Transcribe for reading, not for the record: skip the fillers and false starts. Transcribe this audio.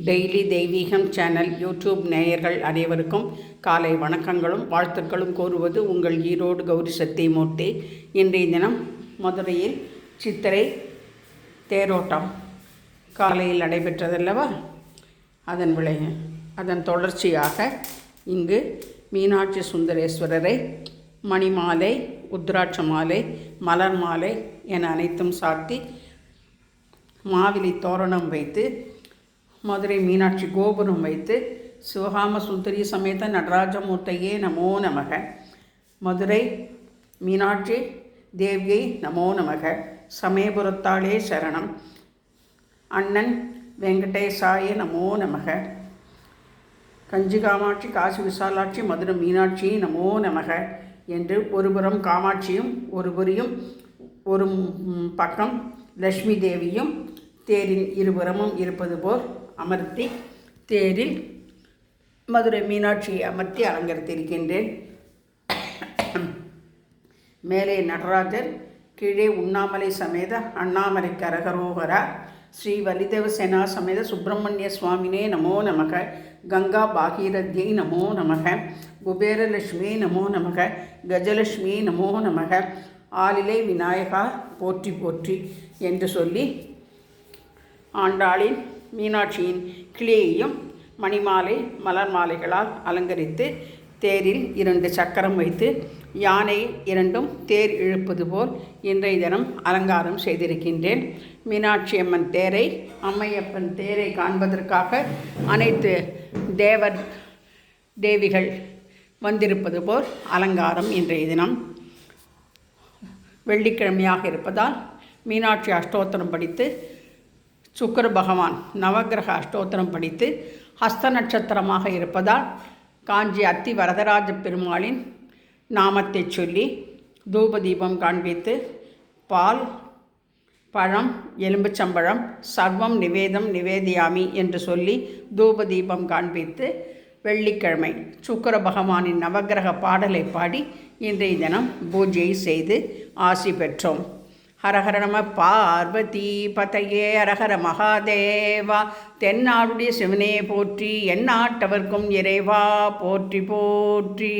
Daily தெய்வீகம் channel YouTube நேயர்கள் அனைவருக்கும் காலை வணக்கங்களும் வாழ்த்துக்களும் கூறுவது உங்கள் ஈரோடு கௌரி சத்தியமூர்த்தி. இன்றைய தினம் மதுரையில் சித்திரை தேரோட்டம் காலையில் நடைபெற்றதல்லவா, அதன் தொடர்ச்சியாக இங்கு மீனாட்சி சுந்தரேஸ்வரரை மணிமாலை, உத்ராட்ச மாலை, மலர் மாலை என அனைத்தும் சாத்தி மாவிலி தோரணம் வைத்து மதுரை மீனாட்சி கோபுரம் வைத்து சிவகாம சுந்தரி சமேத நடராஜமூர்த்தியே நமோ நமக, மதுரை மீனாட்சி தேவியை நமோ நமக, சமயபுரத்தாளே சரணம், அண்ணன் வெங்கடேசாய நமோ நமக, கஞ்சி காமாட்சி காசி விசாலாட்சி மதுரை மீனாட்சி நமோ நமக என்று ஒருபுறம் காமாட்சியும் ஒரு பக்கம் லக்ஷ்மி தேவியும் தேரின் இருபுறமும் இருப்பது போல் அமர்த்தி தேரில் மதுரை மீனாட்சியை அமர்த்தி அலங்கரித்திருக்கின்றேன். மேலே நடராஜர், கீழே உண்ணாமலை சமேத அண்ணாமலை கரகரோகரா, ஸ்ரீ வலிதேவ சேனா சமேத சுப்பிரமணிய சுவாமினே நமோ நமக, கங்கா பாகீரத்யை நமோ நமக, குபேரலட்சுமி நமோ நமக, கஜலட்சுமி நமோ நமக, ஆலிலை விநாயகா போற்றி போற்றி என்று சொல்லி ஆண்டாளின் மீனாட்சியின் கிளியையும் மணிமாலை மலர் மாலைகளால் அலங்கரித்து தேரில் 2 சக்கரம் வைத்து யானை 2 தேர் இழுப்பது போல் இன்றைய தினம் அலங்காரம் செய்திருக்கின்றேன். மீனாட்சி அம்மன் தேரை, அம்மையப்பன் தேரை காண்பதற்காக அனைத்து தேவிகள் வந்திருப்பது போல் அலங்காரம். இன்றைய தினம் வெள்ளிக்கிழமையாக இருப்பதால் மீனாட்சி அஷ்டோத்திரம் படித்து, சுக்கிர பகவான் நவகிரக அஷ்டோத்திரம் படித்து, ஹஸ்த நட்சத்திரமாக இருப்பதால் காஞ்சி அத்தி வரதராஜ பெருமாளின் நாமத்தை சொல்லி தூப தீபம் காண்பித்து பால், பழம், எலும்புச்சம்பழம் சர்வம் நிவேதியாமி என்று சொல்லி தூப தீபம் காண்பித்து வெள்ளிக்கிழமை சுக்கிர பகவானின் நவகிரக பாடலை பாடி இன்றைய தினம் பூஜை செய்து ஆசி பெற்றோம். ஹரஹர நம பார்வதி பதையே, ஹரஹர மகாதேவா, தென்னாடுடைய சிவனே போற்றி, எந்நாட்டவர்க்கும் இறைவா போற்றி போற்றி.